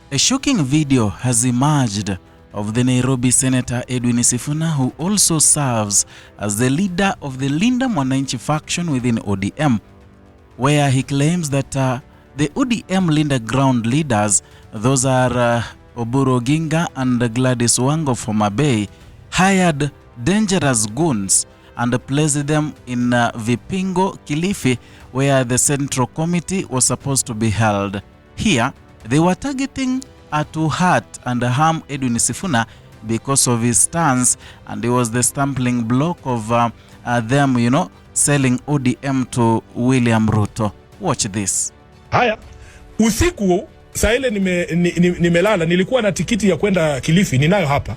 A shocking video has emerged of the Nairobi Senator Edwin Sifuna, who also serves as the leader of the Linda Mwananchi faction within ODM, where he claims that the ODM Linda ground leaders, those are Oburu Oginga and Gladys Wango from Mabei, hired dangerous goons and placed them in Vipingo, Kilifi, where the Central Committee was supposed to be held. Here, they were targeting to hurt and harm Edwin Sifuna because of his stance, and he was the stumbling block of them, selling ODM to William Ruto. Watch this. Haya, usiku saa ile nimelala, nilikuwa na tikiti ya kwenda Kilifi, ninayo hapa.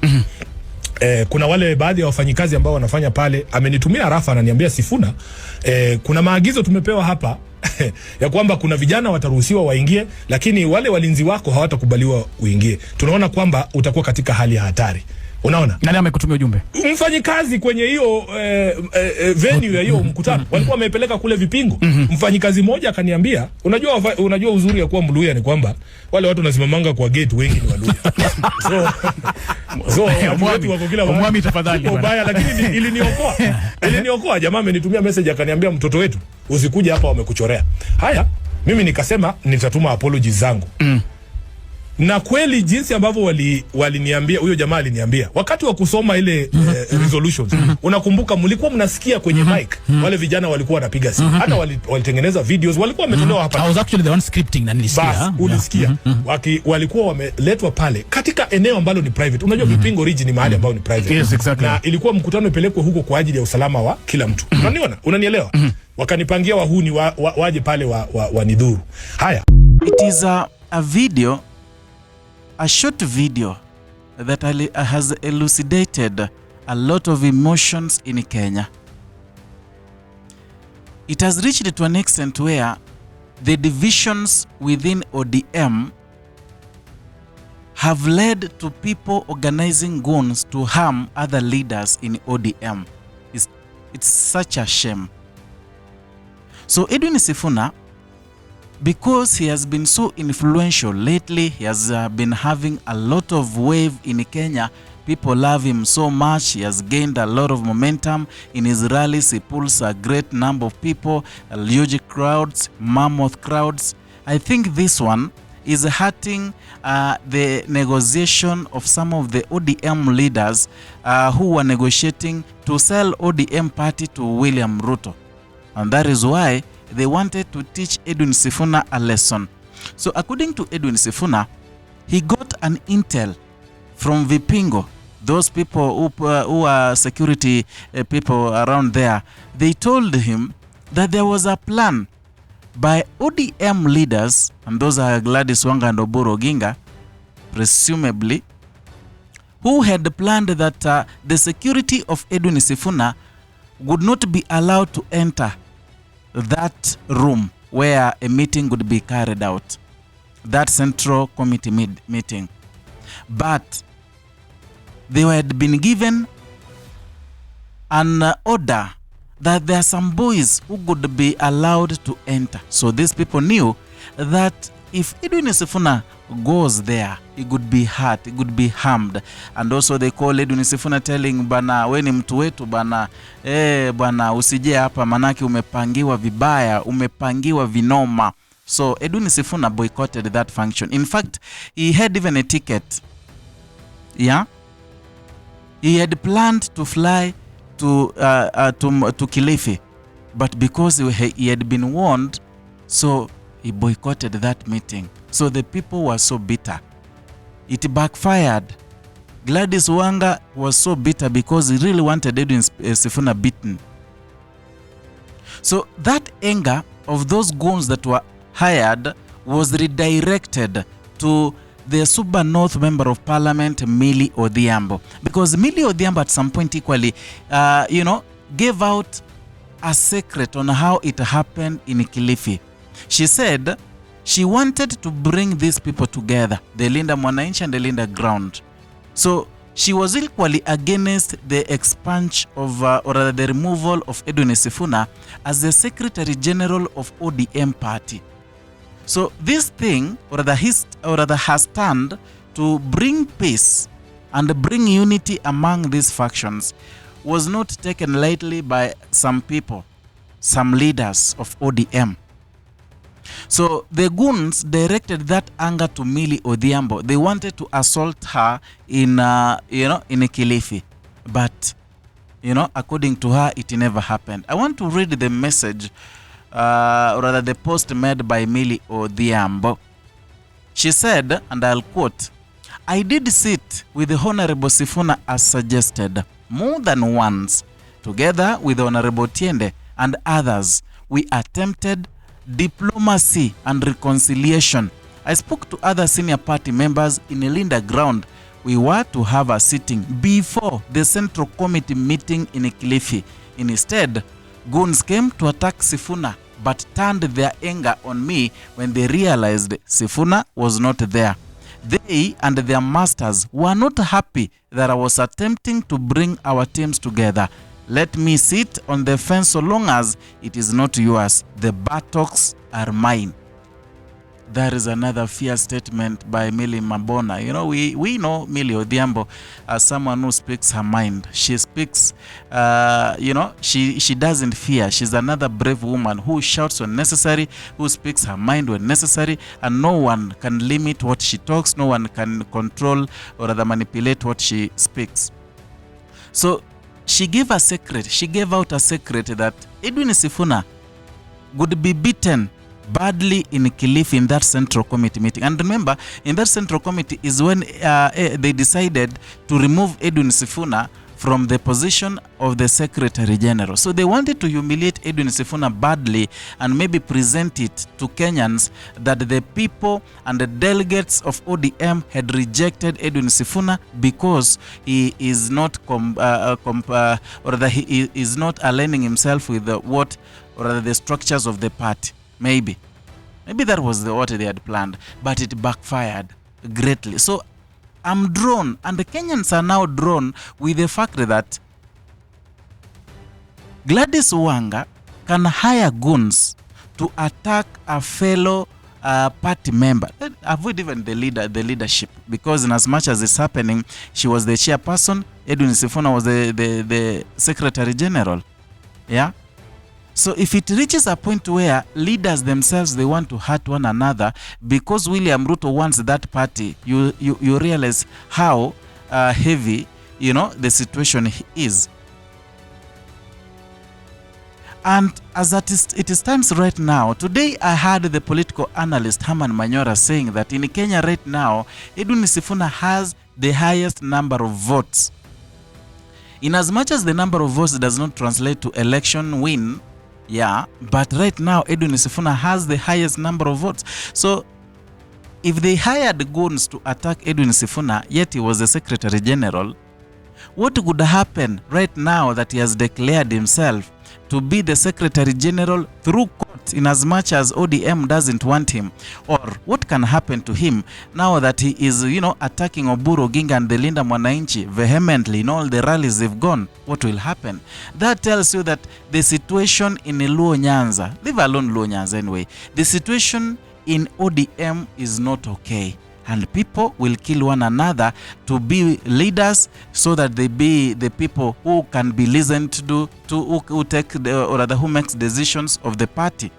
Kuna wale baadhi ya wafanyikazi ambao wanafanya pale, amenitumia rafa ananiambia Sifuna, kuna maagizo tumepewa hapa ya kwamba kuna vijana wataruhusiwa waingie, lakini wale walinzi wako hawatakubaliwa uingie. Tunaona kwamba utakuwa katika hali ya hatari. Unaona? Nani amekutumia ujumbe? Mfanyikazi kwenye hiyo venue ya hiyo mkutano. Walikuwa wamepeleka kule Vipingo. Mfanyikazi mmoja akaniambia, unajua uzuri ya kuwa Mluya ni kwamba wale watu wanasimamanga kwa gate wengi ni Waluya. So watu wako kila mwami tafadhali. Ubaya, lakini iliniokoa. Jamaa amenitumia message akaniambia, mtoto wetu usikuja hapa, wamekuchorea. Haya, mimi nikasema nitatuma apologies zangu. Na kweli jinsi ambavyo waliniambia, huyo jamaa aliniambia wakati wa kusoma ile resolutions, unakumbuka mlikuwa mnasikia kwenye mic wale vijana walikuwa wanapiga simu, hata walitengeneza videos, walikuwa wametolewa hapa. I was actually the one scripting na nilisikia. Ulisikia walikuwa wameletwa pale katika eneo ambalo ni private. Unajua Vipingo region ni mahali ambao ni private. Yes, exactly. Na ilikuwa mkutano ipelekwe huko kwa ajili ya usalama wa kila mtu. Unanielewa? Wakanipangia wahuni waje pale wanidhuru. Haya, it is a short video that has elucidated a lot of emotions in Kenya. It has reached to an extent where the divisions within ODM have led to people organizing goons to harm other leaders in ODM. It's such a shame. So Edwin Sifuna, because he has been so influential lately, he has been having a lot of wave in Kenya. People love him so much. He has gained a lot of momentum in his rallies. He pulls a great number of people, huge crowds, mammoth crowds. I think this one is hurting the negotiation of some of the ODM leaders who were negotiating to sell ODM party to William Ruto. And that is why they wanted to teach Edwin Sifuna a lesson. So according to Edwin Sifuna, he got an intel from Vipingo, those people who are security people around there. They told him that there was a plan by ODM leaders, and those are Gladys Wanga and Oburu Oginga, presumably, who had planned that the security of Edwin Sifuna would not be allowed to enter that room where a meeting would be carried out, that Central Committee meeting. But they had been given an order that there are some boys who could be allowed to enter. So these people knew that if Edwin Sifuna goes there, he could be hurt, he could be harmed. And also they call Edwin Sifuna telling, bana, we ni mtu wetu bana, bana usije hapa manaki umepangiwa vibaya, umepangiwa vinoma. So Edwin Sifuna boycotted that function. In fact, he had even a ticket. Yeah? He had planned to fly to Kilifi, but because he had been warned, so he boycotted that meeting. So the people were so bitter. It backfired. Gladys Wanga was so bitter because he really wanted Edwin Sifuna beaten. So that anger of those goons that were hired was redirected to the Super North Member of Parliament, Millie Odhiambo. Because Millie Odhiambo at some point equally, gave out a secret on how it happened in Kilifi. She said she wanted to bring these people together, the Linda Mwananchi and the Linda ground. So she was equally against the expansion of, or the removal of Edwin Sifuna as the Secretary General of ODM party. So this thing, or rather has turned to bring peace and bring unity among these factions, was not taken lightly by some people, some leaders of ODM. So the goons directed that anger to Millie Odhiambo. They wanted to assault her in Kilifi, but according to her, it never happened. I want to read the message, or rather the post made by Millie Odhiambo. She said, and I'll quote, "I did sit with the Honorable Sifuna as suggested more than once. Together with Honorable Tiende and others, we attempted diplomacy and reconciliation. I spoke to other senior party members in Linda Ground. We were to have a sitting before the Central Committee meeting in Kilifi. Instead, goons came to attack Sifuna but turned their anger on me when they realized Sifuna was not there. They and their masters were not happy that I was attempting to bring our teams together. Let me sit on the fence so long as it is not yours. The buttocks are mine." That is another fierce statement by Millie Mabona. We know Millie Odhiambo as someone who speaks her mind. She speaks, she doesn't fear. She's another brave woman who shouts when necessary, who speaks her mind when necessary, and no one can limit what she talks. No one can control or rather manipulate what she speaks. So she gave a secret. She gave out a secret that Edwin Sifuna would be beaten badly in Kilifi in that Central Committee meeting. And remember, in that Central Committee is when they decided to remove Edwin Sifuna from the position of the Secretary General. So they wanted to humiliate Edwin Sifuna badly and maybe present it to Kenyans that the people and the delegates of ODM had rejected Edwin Sifuna because he is not he is not aligning himself with the structures of the party. Maybe that was what they had planned, but it backfired greatly. So I'm drawn, and the Kenyans are now drawn with the fact that Gladys Wanga can hire goons to attack a fellow party member. Avoid even the leadership, because in as much as it's happening, she was the chairperson, Edwin Sifuna was the Secretary General. Yeah. So if it reaches a point where leaders themselves, they want to hurt one another because William Ruto wants that party, you realize how heavy the situation is. And as it stands right now, today I heard the political analyst Herman Manyora saying that in Kenya right now, Edwin Sifuna has the highest number of votes. In as much as the number of votes does not translate to election win, yeah, but right now Edwin Sifuna has the highest number of votes. So if they hired goons to attack Edwin Sifuna, yet he was the Secretary General, what would happen right now that he has declared himself to be the Secretary General through court, in as much as ODM doesn't want him? Or what can happen to him now that he is, attacking Oburu Oginga and the Linda Mwananchi vehemently in all the rallies they've gone? What will happen? That tells you that the situation in Luo Nyanza, leave alone Luo Nyanza anyway, the situation in ODM is not okay. And people will kill one another to be leaders so that they be the people who can be listened to who take who makes decisions of the party.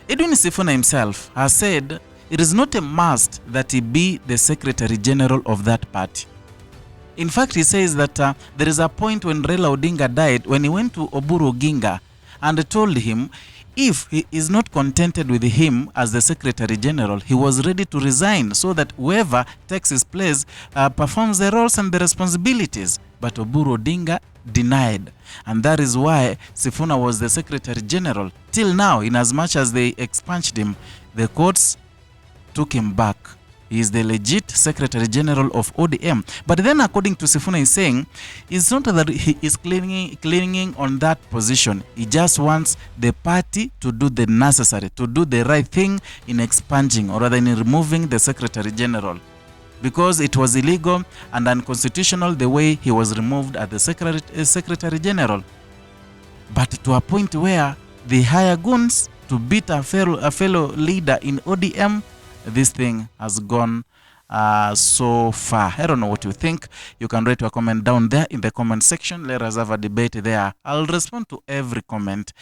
Edwin Sifuna himself has said it is not a must that he be the Secretary General of that party. In fact, he says that there is a point when Raila Odinga died, when he went to Oburu Oginga and told him if he is not contented with him as the Secretary General, he was ready to resign so that whoever takes his place performs the roles and the responsibilities. But Oburu Odinga denied. And that is why Sifuna was the Secretary General. Till now, in as much as they expunged him, the courts took him back. He is the legit Secretary General of ODM. But then, according to Sifuna, he's saying it's not that he is clinging on that position. He just wants the party to do the necessary, to do the right thing in expunging, or rather in removing the Secretary General, because it was illegal and unconstitutional the way he was removed as the Secretary General. But to a point where they hire goons to beat a fellow leader in ODM. This thing has gone so far. I don't know what you think. You can write your comment down there in the comment section. Let us have a debate there. I'll respond to every comment.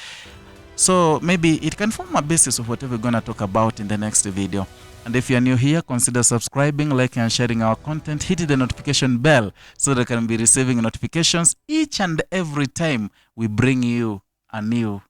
So maybe it can form a basis of whatever we're going to talk about in the next video. And if you're new here, consider subscribing, liking, and sharing our content. Hit the notification bell so that you can be receiving notifications each and every time we bring you a new